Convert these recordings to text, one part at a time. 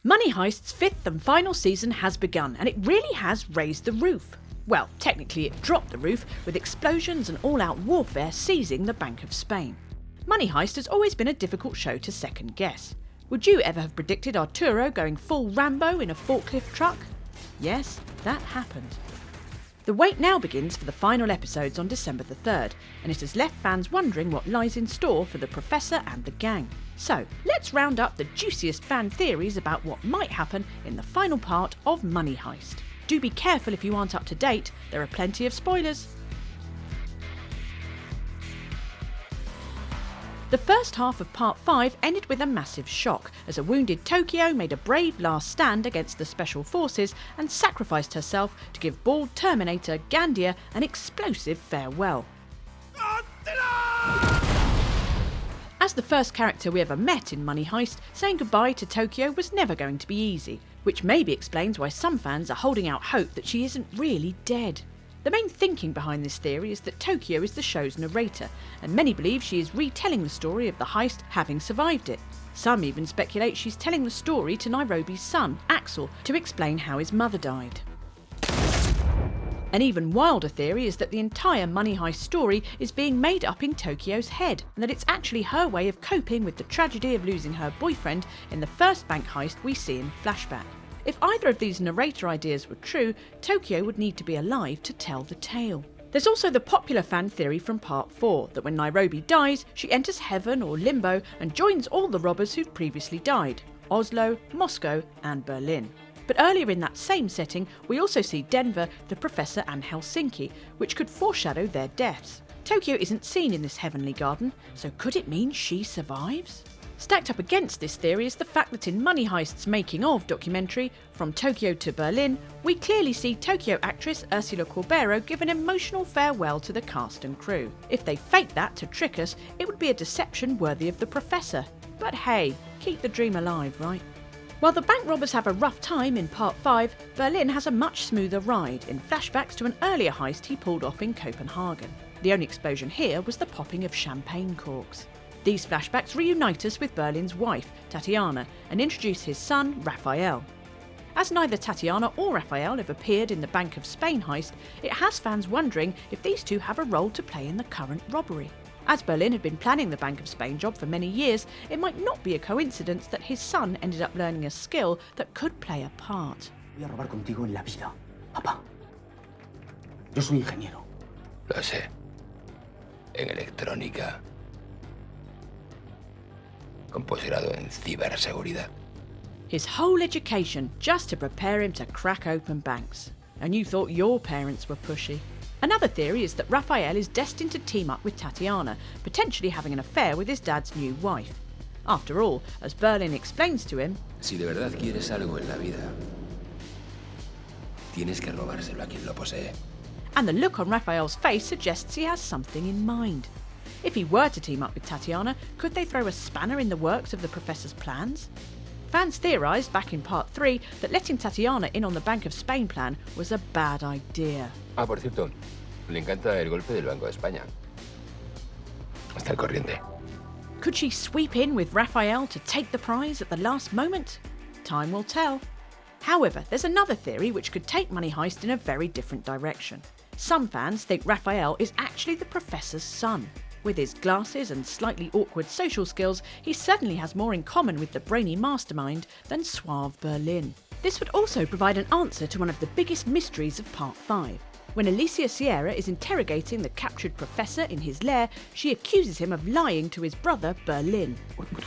Money Heist's fifth and final season has begun, and it really has raised the roof. Well, technically it dropped the roof, with explosions and all-out warfare seizing the Bank of Spain. Money Heist has always been a difficult show to second guess. Would you ever have predicted Arturo going full Rambo in a forklift truck? Yes, that happened. The wait now begins for the final episodes on December the 3rd, and it has left fans wondering what lies in store for the Professor and the gang. So, let's round up the juiciest fan theories about what might happen in the final part of Money Heist. Do be careful if you aren't up to date, there are plenty of spoilers. The first half of Part 5 ended with a massive shock, as a wounded Tokyo made a brave last stand against the Special Forces and sacrificed herself to give bald Terminator Gandia an explosive farewell. As the first character we ever met in Money Heist, saying goodbye to Tokyo was never going to be easy, which maybe explains why some fans are holding out hope that she isn't really dead. The main thinking behind this theory is that Tokyo is the show's narrator, and many believe she is retelling the story of the heist having survived it. Some even speculate she's telling the story to Nairobi's son, Axel, to explain how his mother died. An even wilder theory is that the entire Money Heist story is being made up in Tokyo's head, and that it's actually her way of coping with the tragedy of losing her boyfriend in the first bank heist we see in flashback. If either of these narrator ideas were true, Tokyo would need to be alive to tell the tale. There's also the popular fan theory from Part 4, that when Nairobi dies, she enters heaven or limbo and joins all the robbers who've previously died: Oslo, Moscow and Berlin. But earlier in that same setting, we also see Denver, the Professor and Helsinki, which could foreshadow their deaths. Tokyo isn't seen in this heavenly garden, so could it mean she survives? Stacked up against this theory is the fact that in Money Heist's making of documentary, From Tokyo to Berlin, we clearly see Tokyo actress Ursula Corbero give an emotional farewell to the cast and crew. If they faked that to trick us, it would be a deception worthy of the Professor. But hey, keep the dream alive, right? While the bank robbers have a rough time in Part 5, Berlin has a much smoother ride in flashbacks to an earlier heist he pulled off in Copenhagen. The only explosion here was the popping of champagne corks. These flashbacks reunite us with Berlin's wife, Tatiana, and introduce his son, Raphael. As neither Tatiana or Raphael have appeared in the Bank of Spain heist, it has fans wondering if these two have a role to play in the current robbery. As Berlin had been planning the Bank of Spain job for many years, it might not be a coincidence that his son ended up learning a skill that could play a part. Voy a robar contigo en la vida, papá. Yo soy ingeniero. Lo sé. En electrónica. Con posgrado en ciberseguridad. His whole education just to prepare him to crack open banks. And you thought your parents were pushy. Another theory is that Raphael is destined to team up with Tatiana, potentially having an affair with his dad's new wife. After all, as Berlin explains to him, Si de verdad quieres algo en la vida, tienes que robárselo a quien lo posee. and the look on Raphael's face suggests he has something in mind. If he were to team up with Tatiana, could they throw a spanner in the works of the Professor's plans? Fans theorised back in Part 3 that letting Tatiana in on the Bank of Spain plan was a bad idea. Ah, por cierto, le encanta el golpe del Banco de España. Está al corriente. Could she sweep in with Raphael to take the prize at the last moment? Time will tell. However, there's another theory which could take Money Heist in a very different direction. Some fans think Raphael is actually the Professor's son. With his glasses and slightly awkward social skills, he certainly has more in common with the brainy mastermind than suave Berlin. This would also provide an answer to one of the biggest mysteries of Part 5. When Alicia Sierra is interrogating the captured Professor in his lair, she accuses him of lying to his brother Berlin.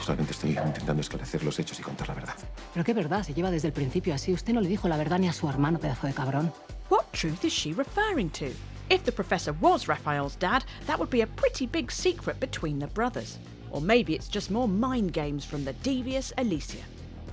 Solamente estoy intentando esclarecer los hechos y contar la verdad. Pero qué verdad, se lleva desde el principio así. Usted no le dijo la verdad ni a su hermano, pedazo de cabrón. What truth is she referring to? If the Professor was Raphael's dad, that would be a pretty big secret between the brothers. Or maybe it's just more mind games from the devious Alicia.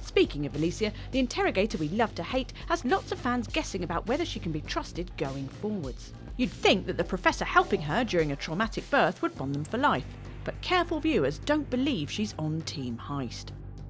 Speaking of Alicia, the interrogator we love to hate has lots of fans guessing about whether she can be trusted going forwards. You'd think that the Professor helping her during a traumatic birth would bond them for life, but careful viewers don't believe she's on Team Heist.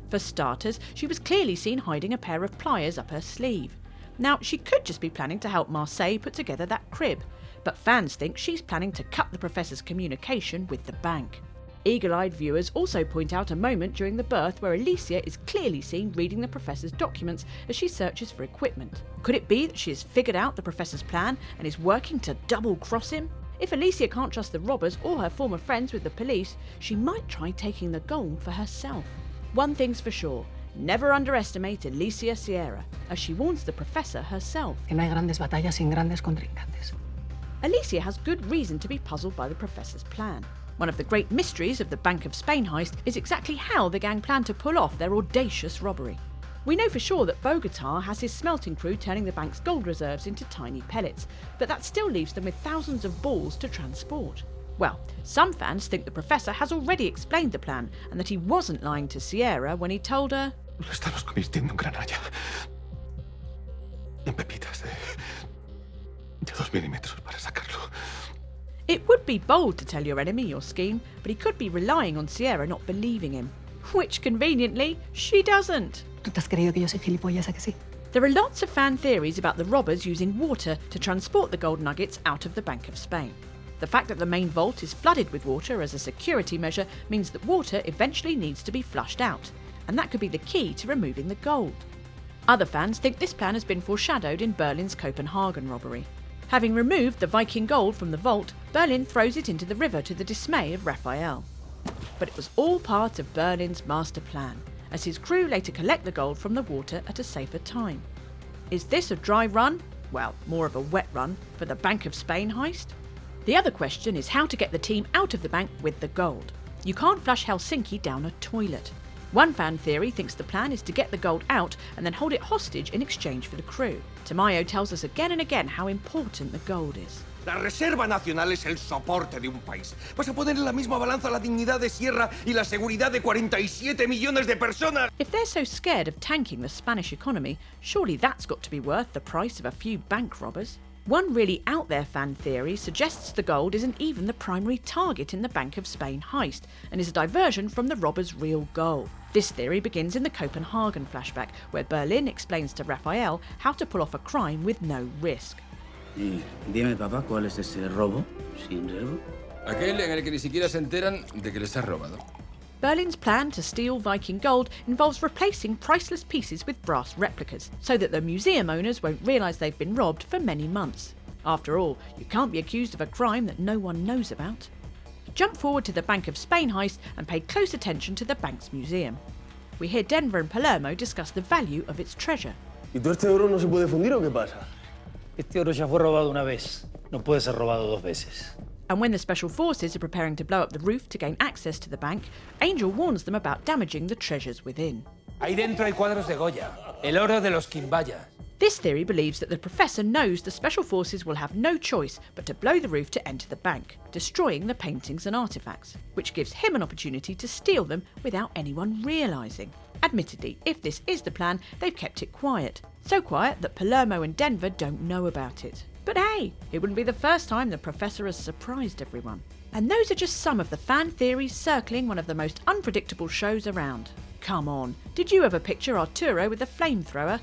For starters, she was clearly seen hiding a pair of pliers up her sleeve. Now, she could just be planning to help Marseille put together that crib, but fans think she's planning to cut the Professor's communication with the bank. Eagle-eyed viewers also point out a moment during the birth where Alicia is clearly seen reading the Professor's documents as she searches for equipment. Could it be that she has figured out the Professor's plan and is working to double-cross him? If Alicia can't trust the robbers or her former friends with the police, she might try taking the gold for herself. One thing's for sure, never underestimate Alicia Sierra, as she warns the Professor herself. Que no hay grandes batallas sin grandes contrincantes. Alicia has good reason to be puzzled by the Professor's plan. One of the great mysteries of the Bank of Spain heist is exactly how the gang plan to pull off their audacious robbery. We know for sure that Bogota has his smelting crew turning the bank's gold reserves into tiny pellets, but that still leaves them with thousands of balls to transport. Well, some fans think the Professor has already explained the plan and that he wasn't lying to Sierra when he told her, Lo estamos convirtiendo en granalla. En pepitas de 2 milímetros para sacarlo. it would be bold to tell your enemy your scheme, but he could be relying on Sierra not believing him. Which, conveniently, she doesn't. ¿Tú te has creído que yo soy gilipollas, a que sí? There are lots of fan theories about the robbers using water to transport the gold nuggets out of the Bank of Spain. The fact that the main vault is flooded with water as a security measure means that water eventually needs to be flushed out, and that could be the key to removing the gold. Other fans think this plan has been foreshadowed in Berlin's Copenhagen robbery. Having removed the Viking gold from the vault, Berlin throws it into the river to the dismay of Raphael. But it was all part of Berlin's master plan, as his crew later collect the gold from the water at a safer time. Is this a dry run? Well, more of a wet run for the Bank of Spain heist? The other question is how to get the team out of the bank with the gold. You can't flush Helsinki down a toilet. One fan theory thinks the plan is to get the gold out and then hold it hostage in exchange for the crew. Tamayo tells us again and again how important the gold is. La Reserva Nacional es el soporte de un país. Vas a poner en la misma balanza la dignidad de Sierra y la seguridad de 47 millones de personas. If they're so scared of tanking the Spanish economy, surely that's got to be worth the price of a few bank robbers. One really out there fan theory suggests the gold isn't even the primary target in the Bank of Spain heist and is a diversion from the robbers' real goal. This theory begins in the Copenhagen flashback, where Berlin explains to Raphael how to pull off a crime with no risk. Y dime, papá, ¿cuál es ese robo sin riesgo? Aquel en el que ni siquiera se enteran de que les has robado. Berlin's plan to steal Viking gold involves replacing priceless pieces with brass replicas, so that the museum owners won't realise they've been robbed for many months. After all, you can't be accused of a crime that no one knows about. Jump forward to the Bank of Spain heist and pay close attention to the bank's museum. We hear Denver and Palermo discuss the value of its treasure. ¿Y todo este oro no se puede fundir o qué pasa? Este oro ya fue robado una vez. No puede ser robado 2 veces. And when the special forces are preparing to blow up the roof to gain access to the bank, Angel warns them about damaging the treasures within. Ahí dentro hay cuadros de Goya, el oro de los Quimbayas. This theory believes that the Professor knows the special forces will have no choice but to blow the roof to enter the bank, destroying the paintings and artefacts, which gives him an opportunity to steal them without anyone realising. Admittedly, if this is the plan, they've kept it quiet. So quiet that Palermo and Denver don't know about it. But hey, it wouldn't be the first time the Professor has surprised everyone. And those are just some of the fan theories circling one of the most unpredictable shows around. Come on, did you ever picture Arturo with a flamethrower?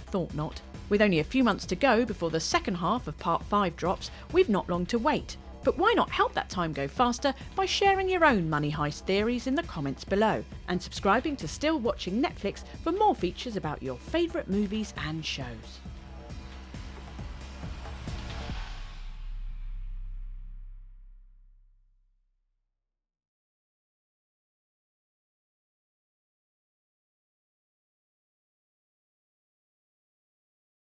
Thought not. With only a few months to go before the second half of Part 5 drops, we've not long to wait. But why not help that time go faster by sharing your own money heist theories in the comments below and subscribing to Still Watching Netflix for more features about your favourite movies and shows.